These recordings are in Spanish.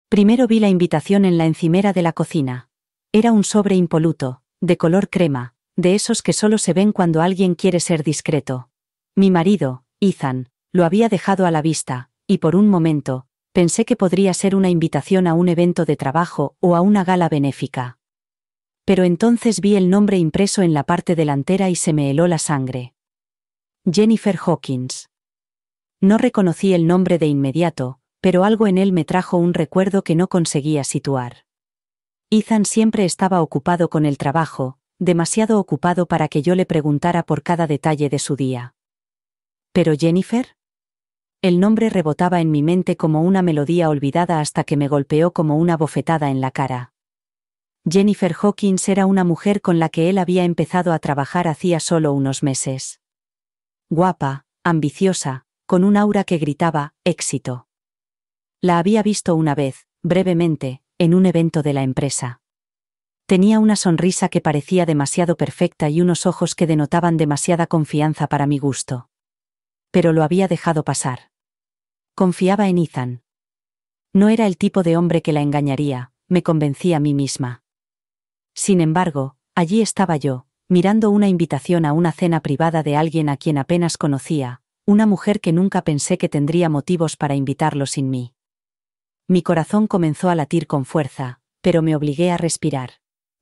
Primero vi la invitación en la encimera de la cocina. Era un sobre impoluto, de color crema, de esos que solo se ven cuando alguien quiere ser discreto. Mi marido, Ethan, lo había dejado a la vista, y por un momento, pensé que podría ser una invitación a un evento de trabajo o a una gala benéfica. Pero entonces vi el nombre impreso en la parte delantera y se me heló la sangre. Jennifer Hawkins. No reconocí el nombre de inmediato, pero algo en él me trajo un recuerdo que no conseguía situar. Ethan siempre estaba ocupado con el trabajo, demasiado ocupado para que yo le preguntara por cada detalle de su día. ¿Pero Jennifer? El nombre rebotaba en mi mente como una melodía olvidada hasta que me golpeó como una bofetada en la cara. Jennifer Hawkins era una mujer con la que él había empezado a trabajar hacía solo unos meses. Guapa, ambiciosa, con un aura que gritaba, éxito. La había visto una vez, brevemente, en un evento de la empresa. Tenía una sonrisa que parecía demasiado perfecta y unos ojos que denotaban demasiada confianza para mi gusto. Pero lo había dejado pasar. Confiaba en Ethan. No era el tipo de hombre que la engañaría, me convencí a mí misma. Sin embargo, allí estaba yo, mirando una invitación a una cena privada de alguien a quien apenas conocía, una mujer que nunca pensé que tendría motivos para invitarlo sin mí. Mi corazón comenzó a latir con fuerza, pero me obligué a respirar.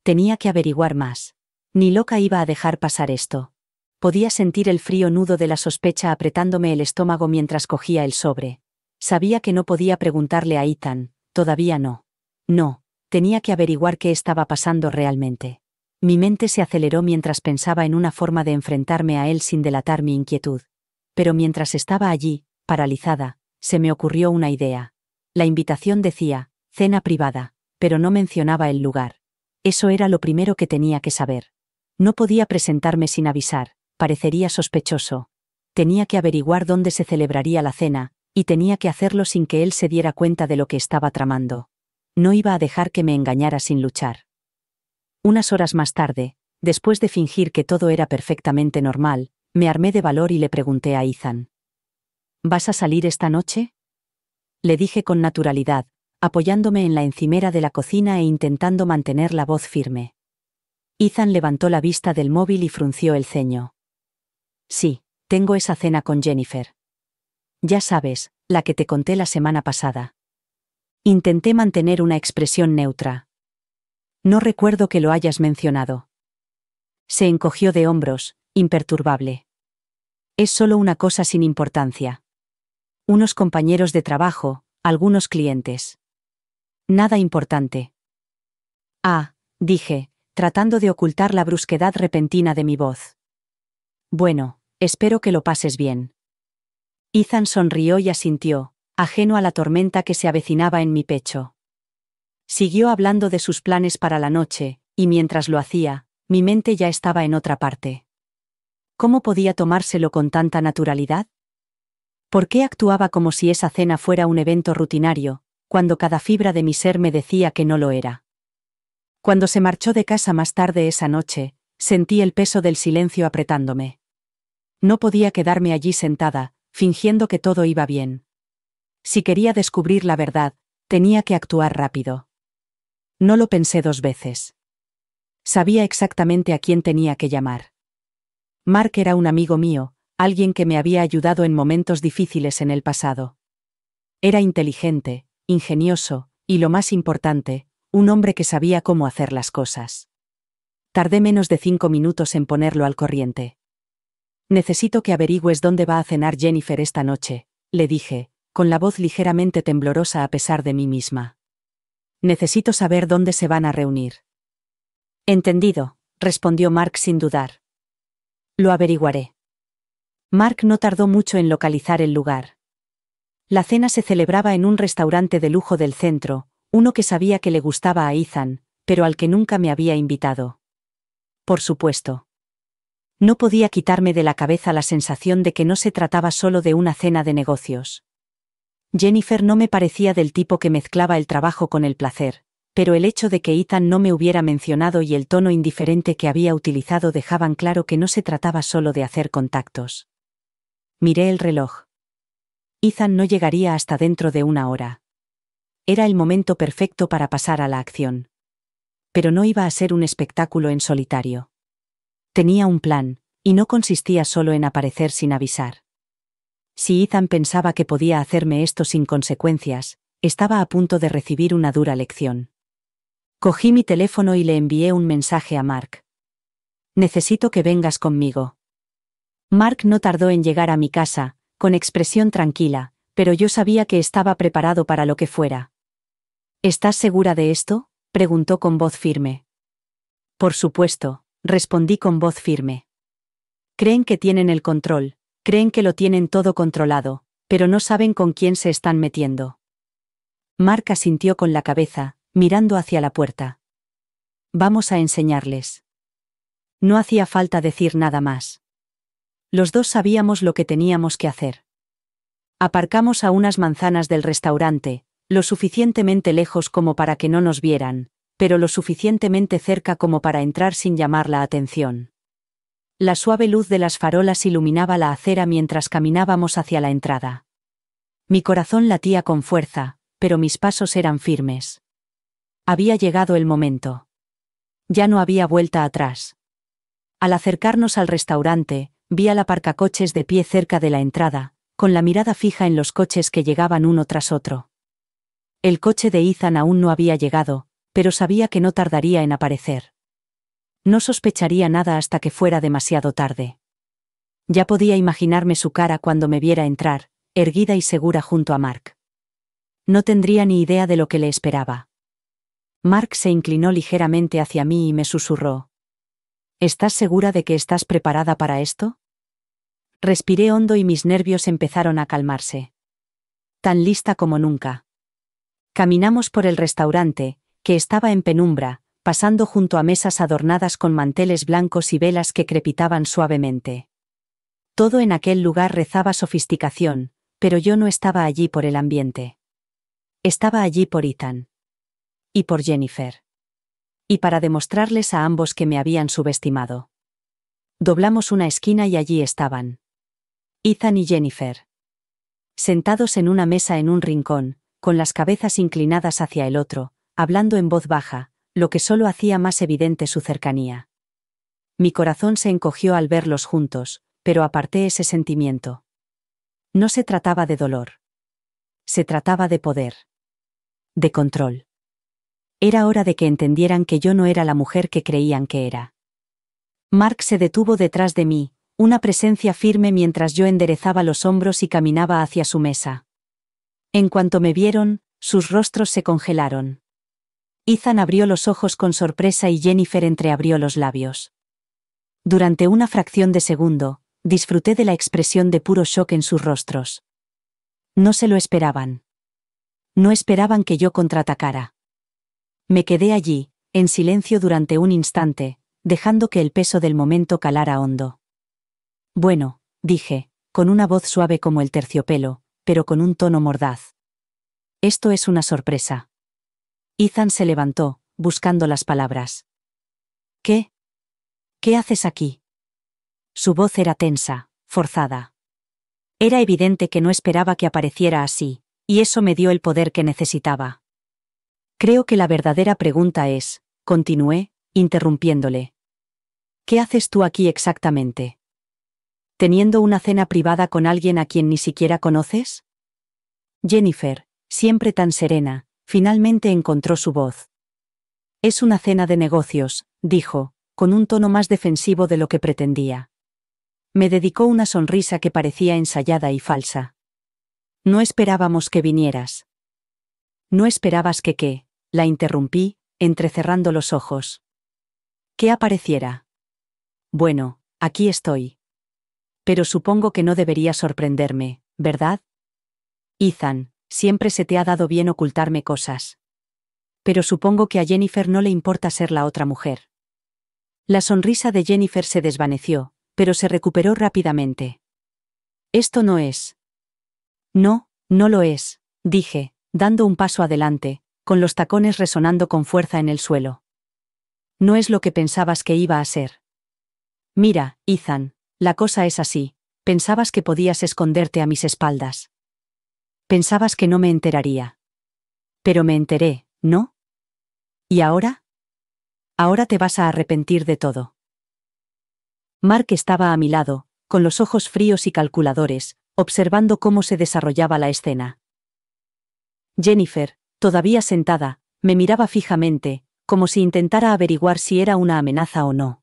Tenía que averiguar más. Ni loca iba a dejar pasar esto. Podía sentir el frío nudo de la sospecha apretándome el estómago mientras cogía el sobre. Sabía que no podía preguntarle a Ethan, todavía no. No, tenía que averiguar qué estaba pasando realmente. Mi mente se aceleró mientras pensaba en una forma de enfrentarme a él sin delatar mi inquietud. Pero mientras estaba allí, paralizada, se me ocurrió una idea. La invitación decía, cena privada, pero no mencionaba el lugar. Eso era lo primero que tenía que saber. No podía presentarme sin avisar, parecería sospechoso. Tenía que averiguar dónde se celebraría la cena, y tenía que hacerlo sin que él se diera cuenta de lo que estaba tramando. No iba a dejar que me engañara sin luchar. Unas horas más tarde, después de fingir que todo era perfectamente normal, me armé de valor y le pregunté a Ethan. ¿Vas a salir esta noche? Le dije con naturalidad, apoyándome en la encimera de la cocina e intentando mantener la voz firme. Ethan levantó la vista del móvil y frunció el ceño. Sí, tengo esa cena con Jennifer. Ya sabes, la que te conté la semana pasada. Intenté mantener una expresión neutra. No recuerdo que lo hayas mencionado. Se encogió de hombros, imperturbable. Es solo una cosa sin importancia. Unos compañeros de trabajo, algunos clientes. Nada importante. Ah, dije, tratando de ocultar la brusquedad repentina de mi voz. Bueno, espero que lo pases bien. Ethan sonrió y asintió, ajeno a la tormenta que se avecinaba en mi pecho. Siguió hablando de sus planes para la noche, y mientras lo hacía, mi mente ya estaba en otra parte. ¿Cómo podía tomárselo con tanta naturalidad? ¿Por qué actuaba como si esa cena fuera un evento rutinario, cuando cada fibra de mi ser me decía que no lo era? Cuando se marchó de casa más tarde esa noche, sentí el peso del silencio apretándome. No podía quedarme allí sentada, fingiendo que todo iba bien. Si quería descubrir la verdad, tenía que actuar rápido. No lo pensé 2 veces. Sabía exactamente a quién tenía que llamar. Mark era un amigo mío, alguien que me había ayudado en momentos difíciles en el pasado. Era inteligente, ingenioso, y lo más importante, un hombre que sabía cómo hacer las cosas. Tardé menos de 5 minutos en ponerlo al corriente. Necesito que averigües dónde va a cenar Jennifer esta noche, le dije, con la voz ligeramente temblorosa a pesar de mí misma. Necesito saber dónde se van a reunir. Entendido, respondió Mark sin dudar. Lo averiguaré. Mark no tardó mucho en localizar el lugar. La cena se celebraba en un restaurante de lujo del centro, uno que sabía que le gustaba a Ethan, pero al que nunca me había invitado. Por supuesto. No podía quitarme de la cabeza la sensación de que no se trataba solo de una cena de negocios. Jennifer no me parecía del tipo que mezclaba el trabajo con el placer, pero el hecho de que Ethan no me hubiera mencionado y el tono indiferente que había utilizado dejaban claro que no se trataba solo de hacer contactos. Miré el reloj. Ethan no llegaría hasta dentro de 1 hora. Era el momento perfecto para pasar a la acción. Pero no iba a ser un espectáculo en solitario. Tenía un plan, y no consistía solo en aparecer sin avisar. Si Ethan pensaba que podía hacerme esto sin consecuencias, estaba a punto de recibir una dura lección. Cogí mi teléfono y le envié un mensaje a Mark. Necesito que vengas conmigo. Mark no tardó en llegar a mi casa, con expresión tranquila, pero yo sabía que estaba preparado para lo que fuera. ¿Estás segura de esto?, preguntó con voz firme. Por supuesto, respondí con voz firme. Creen que tienen el control, creen que lo tienen todo controlado, pero no saben con quién se están metiendo. Mark asintió con la cabeza, mirando hacia la puerta. Vamos a enseñarles. No hacía falta decir nada más. Los dos sabíamos lo que teníamos que hacer. Aparcamos a unas manzanas del restaurante, lo suficientemente lejos como para que no nos vieran, pero lo suficientemente cerca como para entrar sin llamar la atención. La suave luz de las farolas iluminaba la acera mientras caminábamos hacia la entrada. Mi corazón latía con fuerza, pero mis pasos eran firmes. Había llegado el momento. Ya no había vuelta atrás. Al acercarnos al restaurante, vi al aparcacoches de pie cerca de la entrada, con la mirada fija en los coches que llegaban uno tras otro. El coche de Ethan aún no había llegado, pero sabía que no tardaría en aparecer. No sospecharía nada hasta que fuera demasiado tarde. Ya podía imaginarme su cara cuando me viera entrar, erguida y segura junto a Mark. No tendría ni idea de lo que le esperaba. Mark se inclinó ligeramente hacia mí y me susurró. ¿Estás segura de que estás preparada para esto? Respiré hondo y mis nervios empezaron a calmarse. Tan lista como nunca. Caminamos por el restaurante, que estaba en penumbra, pasando junto a mesas adornadas con manteles blancos y velas que crepitaban suavemente. Todo en aquel lugar rezaba sofisticación, pero yo no estaba allí por el ambiente. Estaba allí por Ethan. Y por Jennifer. Y para demostrarles a ambos que me habían subestimado. Doblamos una esquina y allí estaban. Ethan y Jennifer. Sentados en una mesa en un rincón, con las cabezas inclinadas hacia el otro, hablando en voz baja, lo que solo hacía más evidente su cercanía. Mi corazón se encogió al verlos juntos, pero aparté ese sentimiento. No se trataba de dolor. Se trataba de poder. De control. Era hora de que entendieran que yo no era la mujer que creían que era. Mark se detuvo detrás de mí, una presencia firme mientras yo enderezaba los hombros y caminaba hacia su mesa. En cuanto me vieron, sus rostros se congelaron. Ethan abrió los ojos con sorpresa y Jennifer entreabrió los labios. Durante una fracción de segundo, disfruté de la expresión de puro shock en sus rostros. No se lo esperaban. No esperaban que yo contraatacara. Me quedé allí, en silencio durante un instante, dejando que el peso del momento calara hondo. Bueno, dije, con una voz suave como el terciopelo, pero con un tono mordaz. Esto es una sorpresa. Ethan se levantó, buscando las palabras. ¿Qué? ¿Qué haces aquí? Su voz era tensa, forzada. Era evidente que no esperaba que apareciera así, y eso me dio el poder que necesitaba. Creo que la verdadera pregunta es, continué, interrumpiéndole. ¿Qué haces tú aquí exactamente? ¿Teniendo una cena privada con alguien a quien ni siquiera conoces? Jennifer, siempre tan serena, finalmente encontró su voz. Es una cena de negocios, dijo, con un tono más defensivo de lo que pretendía. Me dedicó una sonrisa que parecía ensayada y falsa. No esperábamos que vinieras. ¿No esperabas que qué? La interrumpí, entrecerrando los ojos. ¿Que apareciera? Bueno, aquí estoy. Pero supongo que no debería sorprenderme, ¿verdad? Ethan, siempre se te ha dado bien ocultarme cosas. Pero supongo que a Jennifer no le importa ser la otra mujer. La sonrisa de Jennifer se desvaneció, pero se recuperó rápidamente. Esto no es. No, no lo es, dije, dando un paso adelante, con los tacones resonando con fuerza en el suelo. No es lo que pensabas que iba a ser. Mira, Ethan, la cosa es así, pensabas que podías esconderte a mis espaldas. Pensabas que no me enteraría. Pero me enteré, ¿no? ¿Y ahora? Ahora te vas a arrepentir de todo. Mark estaba a mi lado, con los ojos fríos y calculadores, observando cómo se desarrollaba la escena. Jennifer, todavía sentada, me miraba fijamente, como si intentara averiguar si era una amenaza o no.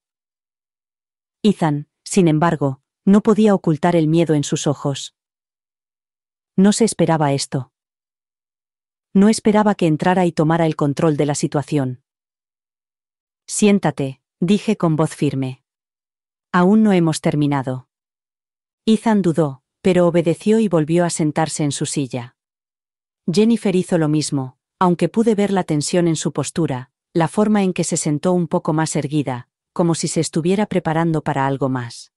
Ethan, sin embargo, no podía ocultar el miedo en sus ojos. No se esperaba esto. No esperaba que entrara y tomara el control de la situación. Siéntate, dije con voz firme. Aún no hemos terminado. Ethan dudó, pero obedeció y volvió a sentarse en su silla. Jennifer hizo lo mismo, aunque pude ver la tensión en su postura, la forma en que se sentó un poco más erguida, como si se estuviera preparando para algo más.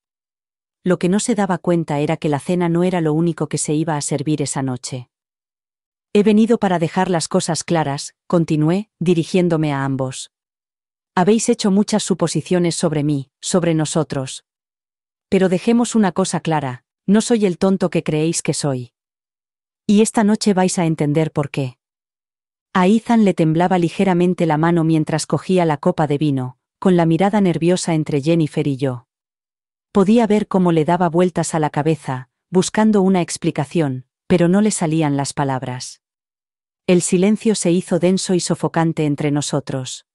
Lo que no se daba cuenta era que la cena no era lo único que se iba a servir esa noche. He venido para dejar las cosas claras, continué, dirigiéndome a ambos. Habéis hecho muchas suposiciones sobre mí, sobre nosotros. Pero dejemos una cosa clara, no soy el tonto que creéis que soy. Y esta noche vais a entender por qué. A Ethan le temblaba ligeramente la mano mientras cogía la copa de vino, con la mirada nerviosa entre Jennifer y yo. Podía ver cómo le daba vueltas a la cabeza, buscando una explicación, pero no le salían las palabras. El silencio se hizo denso y sofocante entre nosotros.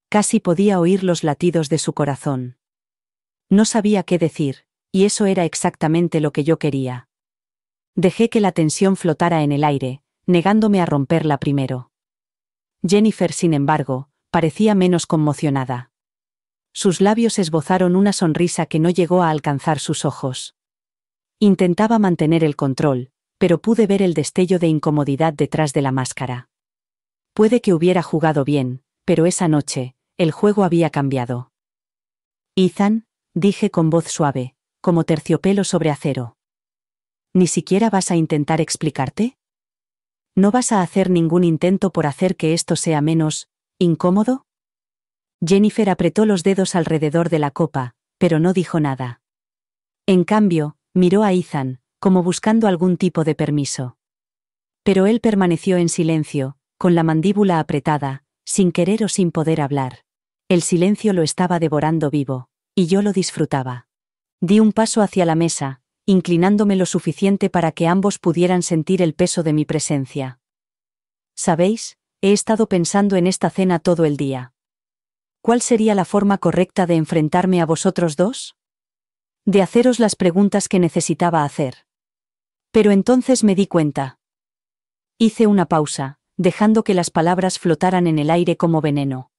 Casi podía oír los latidos de su corazón. No sabía qué decir, y eso era exactamente lo que yo quería. Dejé que la tensión flotara en el aire, negándome a romperla primero. Jennifer, sin embargo, parecía menos conmocionada. Sus labios esbozaron una sonrisa que no llegó a alcanzar sus ojos. Intentaba mantener el control, pero pude ver el destello de incomodidad detrás de la máscara. Puede que hubiera jugado bien, pero esa noche, el juego había cambiado. Ethan, dije con voz suave, como terciopelo sobre acero. ¿Ni siquiera vas a intentar explicarte? ¿No vas a hacer ningún intento por hacer que esto sea menos incómodo? Jennifer apretó los dedos alrededor de la copa, pero no dijo nada. En cambio, miró a Ethan, como buscando algún tipo de permiso. Pero él permaneció en silencio, con la mandíbula apretada, sin querer o sin poder hablar. El silencio lo estaba devorando vivo, y yo lo disfrutaba. Di un paso hacia la mesa, inclinándome lo suficiente para que ambos pudieran sentir el peso de mi presencia. ¿Sabéis? He estado pensando en esta cena todo el día. ¿Cuál sería la forma correcta de enfrentarme a vosotros dos? De haceros las preguntas que necesitaba hacer. Pero entonces me di cuenta. Hice una pausa, dejando que las palabras flotaran en el aire como veneno.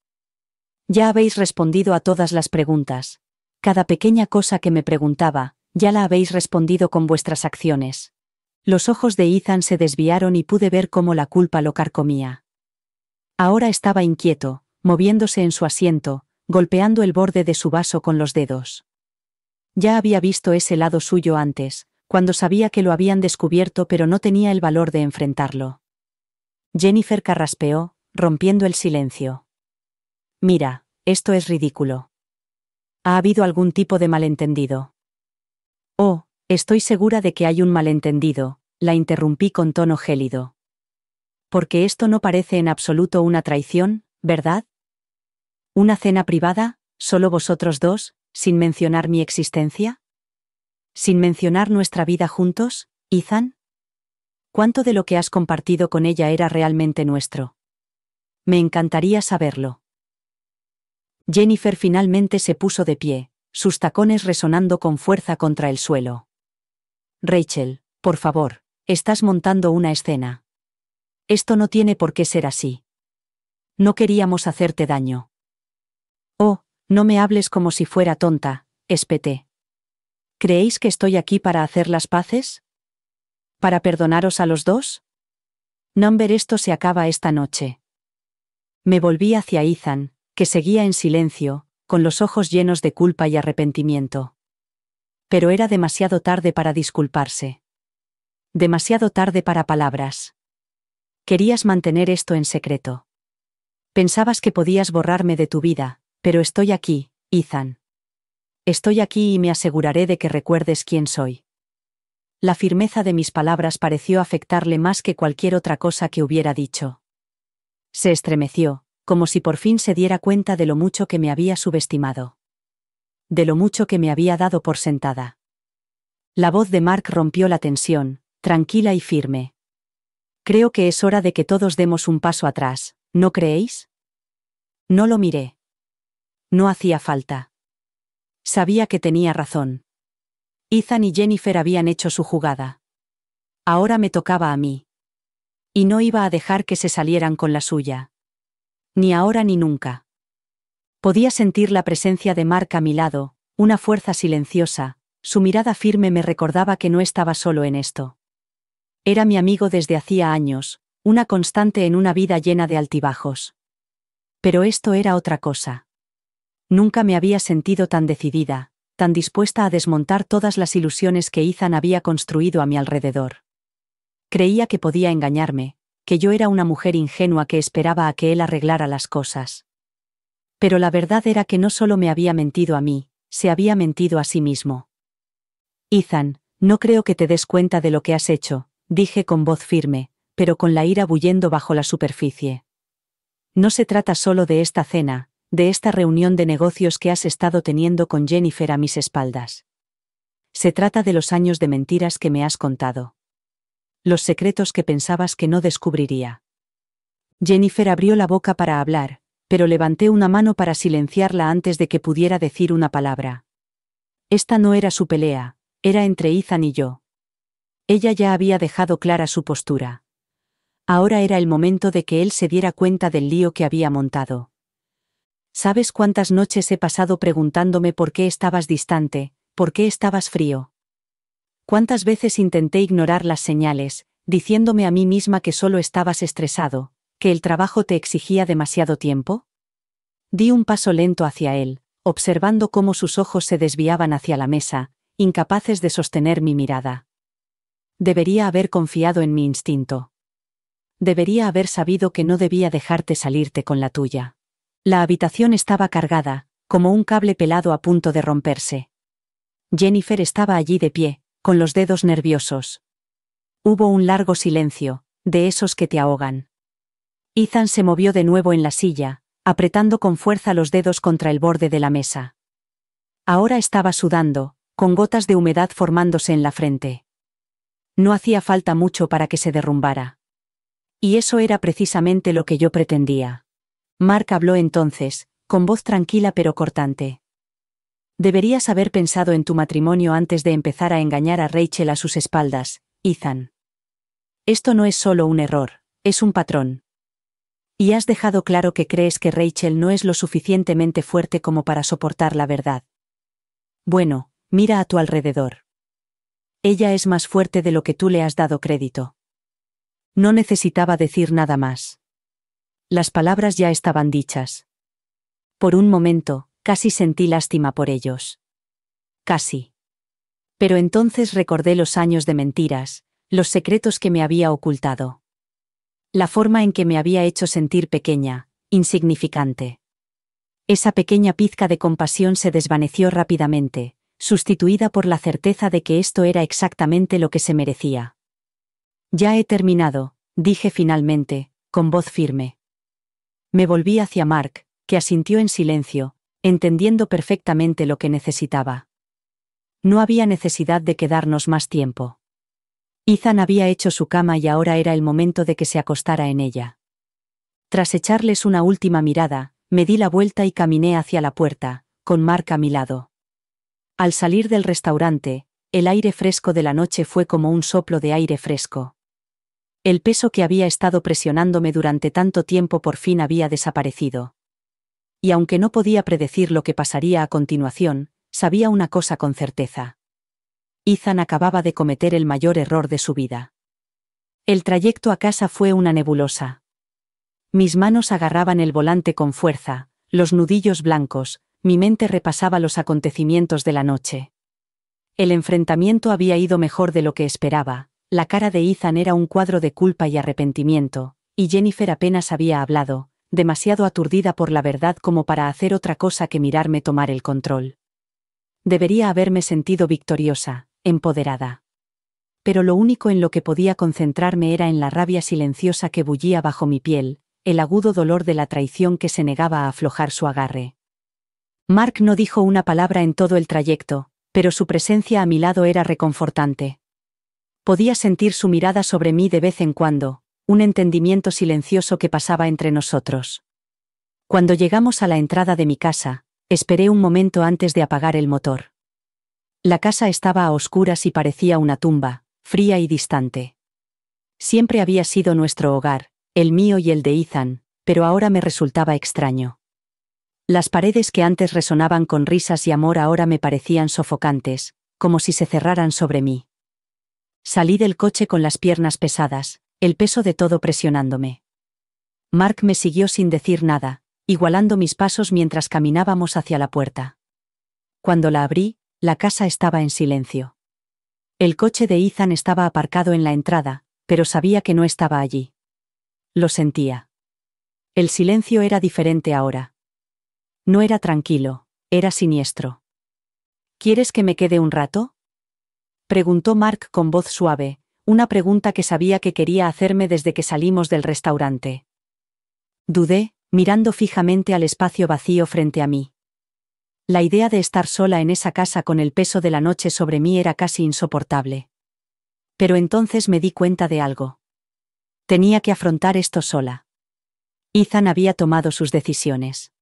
Ya habéis respondido a todas las preguntas. Cada pequeña cosa que me preguntaba, ya la habéis respondido con vuestras acciones. Los ojos de Ethan se desviaron y pude ver cómo la culpa lo carcomía. Ahora estaba inquieto, moviéndose en su asiento, golpeando el borde de su vaso con los dedos. Ya había visto ese lado suyo antes, cuando sabía que lo habían descubierto pero no tenía el valor de enfrentarlo. Jennifer carraspeó, rompiendo el silencio. Mira, esto es ridículo. ¿Ha habido algún tipo de malentendido? Oh, estoy segura de que hay un malentendido, la interrumpí con tono gélido. Porque esto no parece en absoluto una traición, ¿verdad? ¿Una cena privada, solo vosotros dos, sin mencionar mi existencia? ¿Sin mencionar nuestra vida juntos, Ethan? ¿Cuánto de lo que has compartido con ella era realmente nuestro? Me encantaría saberlo. Jennifer finalmente se puso de pie, sus tacones resonando con fuerza contra el suelo. Rachel, por favor, estás montando una escena. Esto no tiene por qué ser así. No queríamos hacerte daño. Oh, no me hables como si fuera tonta, espeté. ¿Creéis que estoy aquí para hacer las paces? ¿Para perdonaros a los dos? Number, esto se acaba esta noche. Me volví hacia Ethan, que seguía en silencio, con los ojos llenos de culpa y arrepentimiento. Pero era demasiado tarde para disculparse. Demasiado tarde para palabras. Querías mantener esto en secreto. Pensabas que podías borrarme de tu vida, pero estoy aquí, Ethan. Estoy aquí y me aseguraré de que recuerdes quién soy. La firmeza de mis palabras pareció afectarle más que cualquier otra cosa que hubiera dicho. Se estremeció, como si por fin se diera cuenta de lo mucho que me había subestimado. De lo mucho que me había dado por sentada. La voz de Mark rompió la tensión, tranquila y firme. Creo que es hora de que todos demos un paso atrás, ¿no creéis? No lo miré. No hacía falta. Sabía que tenía razón. Ethan y Jennifer habían hecho su jugada. Ahora me tocaba a mí. Y no iba a dejar que se salieran con la suya. Ni ahora ni nunca. Podía sentir la presencia de Mark a mi lado, una fuerza silenciosa, su mirada firme me recordaba que no estaba solo en esto. Era mi amigo desde hacía años, una constante en una vida llena de altibajos. Pero esto era otra cosa. Nunca me había sentido tan decidida, tan dispuesta a desmontar todas las ilusiones que Ethan había construido a mi alrededor. Creía que podía engañarme, que yo era una mujer ingenua que esperaba a que él arreglara las cosas. Pero la verdad era que no solo me había mentido a mí, se había mentido a sí mismo. Ethan, no creo que te des cuenta de lo que has hecho, dije con voz firme, pero con la ira bullendo bajo la superficie. No se trata solo de esta cena, de esta reunión de negocios que has estado teniendo con Jennifer a mis espaldas. Se trata de los años de mentiras que me has contado. Los secretos que pensabas que no descubriría. Jennifer abrió la boca para hablar, pero levanté una mano para silenciarla antes de que pudiera decir una palabra. Esta no era su pelea, era entre Ethan y yo. Ella ya había dejado clara su postura. Ahora era el momento de que él se diera cuenta del lío que había montado. ¿Sabes cuántas noches he pasado preguntándome por qué estabas distante, por qué estabas frío? ¿Cuántas veces intenté ignorar las señales, diciéndome a mí misma que solo estabas estresado, que el trabajo te exigía demasiado tiempo? Di un paso lento hacia él, observando cómo sus ojos se desviaban hacia la mesa, incapaces de sostener mi mirada. Debería haber confiado en mi instinto. Debería haber sabido que no debía dejarte salirte con la tuya. La habitación estaba cargada, como un cable pelado a punto de romperse. Jennifer estaba allí de pie, con los dedos nerviosos. Hubo un largo silencio, de esos que te ahogan. Ethan se movió de nuevo en la silla, apretando con fuerza los dedos contra el borde de la mesa. Ahora estaba sudando, con gotas de humedad formándose en la frente. No hacía falta mucho para que se derrumbara. Y eso era precisamente lo que yo pretendía. Mark habló entonces, con voz tranquila pero cortante. Deberías haber pensado en tu matrimonio antes de empezar a engañar a Rachel a sus espaldas, Ethan. Esto no es solo un error, es un patrón. Y has dejado claro que crees que Rachel no es lo suficientemente fuerte como para soportar la verdad. Bueno, mira a tu alrededor. Ella es más fuerte de lo que tú le has dado crédito. No necesitaba decir nada más. Las palabras ya estaban dichas. Por un momento, casi sentí lástima por ellos. Casi. Pero entonces recordé los años de mentiras, los secretos que me había ocultado. La forma en que me había hecho sentir pequeña, insignificante. Esa pequeña pizca de compasión se desvaneció rápidamente, sustituida por la certeza de que esto era exactamente lo que se merecía. Ya he terminado, dije finalmente, con voz firme. Me volví hacia Mark, que asintió en silencio, entendiendo perfectamente lo que necesitaba. No había necesidad de quedarnos más tiempo. Ethan había hecho su cama y ahora era el momento de que se acostara en ella. Tras echarles una última mirada, me di la vuelta y caminé hacia la puerta, con Mark a mi lado. Al salir del restaurante, el aire fresco de la noche fue como un soplo de aire fresco. El peso que había estado presionándome durante tanto tiempo por fin había desaparecido. Y aunque no podía predecir lo que pasaría a continuación, sabía una cosa con certeza. Ethan acababa de cometer el mayor error de su vida. El trayecto a casa fue una nebulosa. Mis manos agarraban el volante con fuerza, los nudillos blancos, mi mente repasaba los acontecimientos de la noche. El enfrentamiento había ido mejor de lo que esperaba, la cara de Ethan era un cuadro de culpa y arrepentimiento, y Jennifer apenas había hablado, demasiado aturdida por la verdad como para hacer otra cosa que mirarme tomar el control. Debería haberme sentido victoriosa, empoderada. Pero lo único en lo que podía concentrarme era en la rabia silenciosa que bullía bajo mi piel, el agudo dolor de la traición que se negaba a aflojar su agarre. Mark no dijo una palabra en todo el trayecto, pero su presencia a mi lado era reconfortante. Podía sentir su mirada sobre mí de vez en cuando, un entendimiento silencioso que pasaba entre nosotros. Cuando llegamos a la entrada de mi casa, esperé un momento antes de apagar el motor. La casa estaba a oscuras y parecía una tumba, fría y distante. Siempre había sido nuestro hogar, el mío y el de Ethan, pero ahora me resultaba extraño. Las paredes que antes resonaban con risas y amor ahora me parecían sofocantes, como si se cerraran sobre mí. Salí del coche con las piernas pesadas, el peso de todo presionándome. Mark me siguió sin decir nada, igualando mis pasos mientras caminábamos hacia la puerta. Cuando la abrí, la casa estaba en silencio. El coche de Ethan estaba aparcado en la entrada, pero sabía que no estaba allí. Lo sentía. El silencio era diferente ahora. No era tranquilo, era siniestro. ¿Quieres que me quede un rato?, preguntó Mark con voz suave, una pregunta que sabía que quería hacerme desde que salimos del restaurante. Dudé, mirando fijamente al espacio vacío frente a mí. La idea de estar sola en esa casa con el peso de la noche sobre mí era casi insoportable. Pero entonces me di cuenta de algo. Tenía que afrontar esto sola. Ethan había tomado sus decisiones.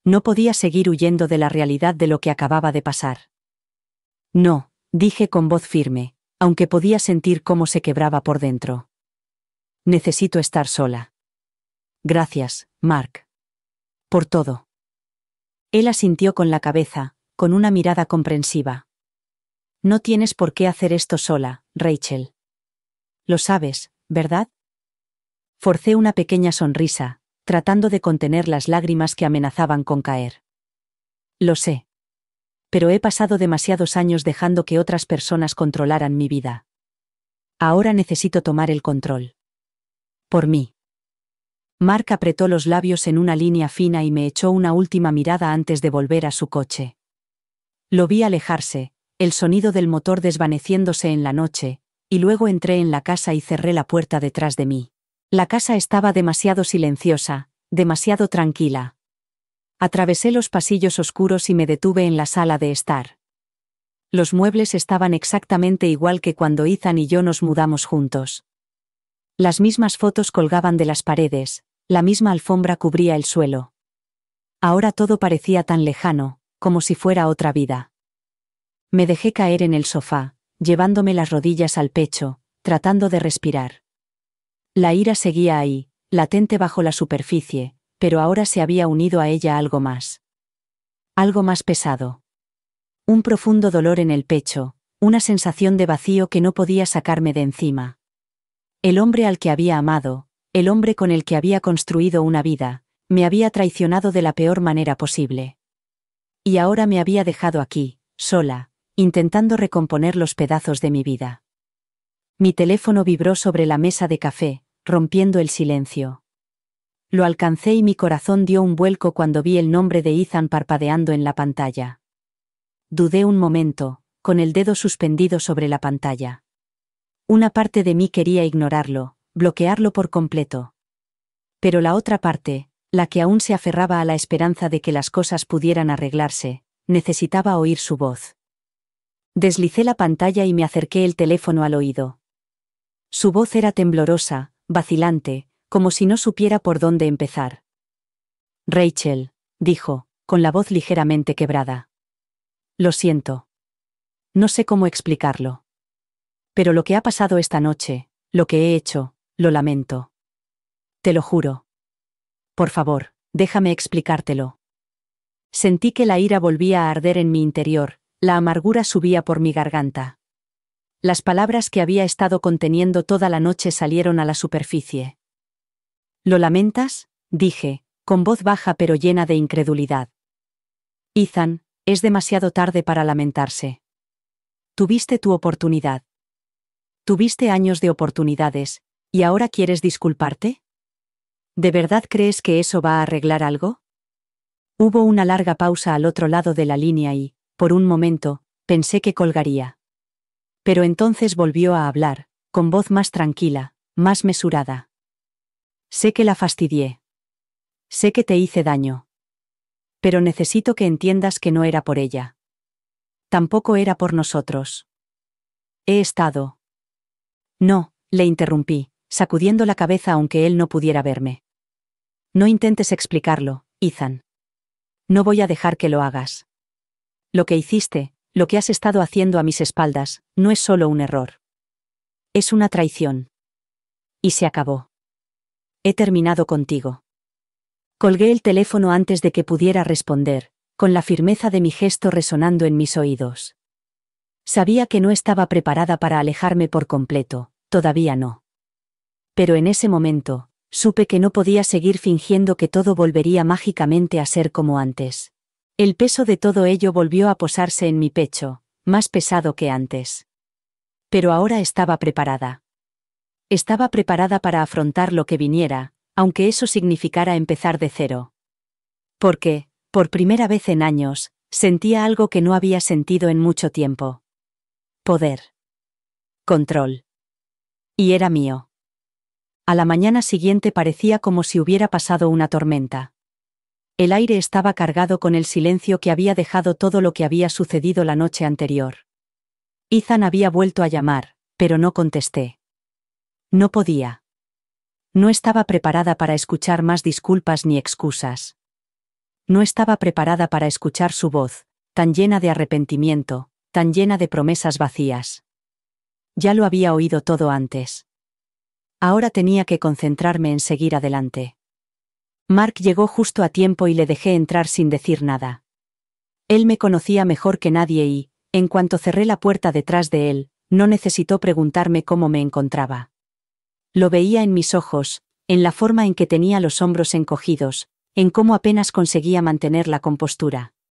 No podía seguir huyendo de la realidad de lo que acababa de pasar. No, dije con voz firme, aunque podía sentir cómo se quebraba por dentro. Necesito estar sola. Gracias, Mark. Por todo. Él asintió con la cabeza, con una mirada comprensiva. No tienes por qué hacer esto sola, Rachel. Lo sabes, ¿verdad? Forcé una pequeña sonrisa, tratando de contener las lágrimas que amenazaban con caer. Lo sé. Pero he pasado demasiados años dejando que otras personas controlaran mi vida. Ahora necesito tomar el control. Por mí. Mark apretó los labios en una línea fina y me echó una última mirada antes de volver a su coche. Lo vi alejarse, el sonido del motor desvaneciéndose en la noche, y luego entré en la casa y cerré la puerta detrás de mí. La casa estaba demasiado silenciosa, demasiado tranquila. Atravesé los pasillos oscuros y me detuve en la sala de estar. Los muebles estaban exactamente igual que cuando Ethan y yo nos mudamos juntos. Las mismas fotos colgaban de las paredes, la misma alfombra cubría el suelo. Ahora todo parecía tan lejano, como si fuera otra vida. Me dejé caer en el sofá, llevándome las rodillas al pecho, tratando de respirar. La ira seguía ahí, latente bajo la superficie, pero ahora se había unido a ella algo más. Algo más pesado. Un profundo dolor en el pecho, una sensación de vacío que no podía sacarme de encima. El hombre al que había amado, el hombre con el que había construido una vida, me había traicionado de la peor manera posible. Y ahora me había dejado aquí, sola, intentando recomponer los pedazos de mi vida. Mi teléfono vibró sobre la mesa de café, rompiendo el silencio. Lo alcancé y mi corazón dio un vuelco cuando vi el nombre de Ethan parpadeando en la pantalla. Dudé un momento, con el dedo suspendido sobre la pantalla. Una parte de mí quería ignorarlo, bloquearlo por completo. Pero la otra parte, la que aún se aferraba a la esperanza de que las cosas pudieran arreglarse, necesitaba oír su voz. Deslicé la pantalla y me acerqué el teléfono al oído. Su voz era temblorosa, vacilante, como si no supiera por dónde empezar. Rachel, dijo, con la voz ligeramente quebrada. Lo siento. No sé cómo explicarlo. Pero lo que ha pasado esta noche, lo que he hecho, lo lamento. Te lo juro. Por favor, déjame explicártelo. Sentí que la ira volvía a arder en mi interior, la amargura subía por mi garganta. Las palabras que había estado conteniendo toda la noche salieron a la superficie. ¿Lo lamentas?, dije, con voz baja pero llena de incredulidad. Ethan, es demasiado tarde para lamentarse. Tuviste tu oportunidad. Tuviste años de oportunidades, ¿y ahora quieres disculparte? ¿De verdad crees que eso va a arreglar algo? Hubo una larga pausa al otro lado de la línea y, por un momento, pensé que colgaría. Pero entonces volvió a hablar, con voz más tranquila, más mesurada. Sé que la fastidié. Sé que te hice daño. Pero necesito que entiendas que no era por ella. Tampoco era por nosotros. He estado. No, le interrumpí, sacudiendo la cabeza aunque él no pudiera verme. No intentes explicarlo, Ethan. No voy a dejar que lo hagas. Lo que hiciste, lo que has estado haciendo a mis espaldas, no es solo un error. Es una traición. Y se acabó. He terminado contigo. Colgué el teléfono antes de que pudiera responder, con la firmeza de mi gesto resonando en mis oídos. Sabía que no estaba preparada para alejarme por completo, todavía no. Pero en ese momento, supe que no podía seguir fingiendo que todo volvería mágicamente a ser como antes. El peso de todo ello volvió a posarse en mi pecho, más pesado que antes. Pero ahora estaba preparada. Estaba preparada para afrontar lo que viniera, aunque eso significara empezar de cero. Porque, por primera vez en años, sentía algo que no había sentido en mucho tiempo. Poder. Control. Y era mío. A la mañana siguiente parecía como si hubiera pasado una tormenta. El aire estaba cargado con el silencio que había dejado todo lo que había sucedido la noche anterior. Ethan había vuelto a llamar, pero no contesté. No podía. No estaba preparada para escuchar más disculpas ni excusas. No estaba preparada para escuchar su voz, tan llena de arrepentimiento, tan llena de promesas vacías. Ya lo había oído todo antes. Ahora tenía que concentrarme en seguir adelante. Mark llegó justo a tiempo y le dejé entrar sin decir nada. Él me conocía mejor que nadie y, en cuanto cerré la puerta detrás de él, no necesitó preguntarme cómo me encontraba. Lo veía en mis ojos, en la forma en que tenía los hombros encogidos, en cómo apenas conseguía mantener la compostura.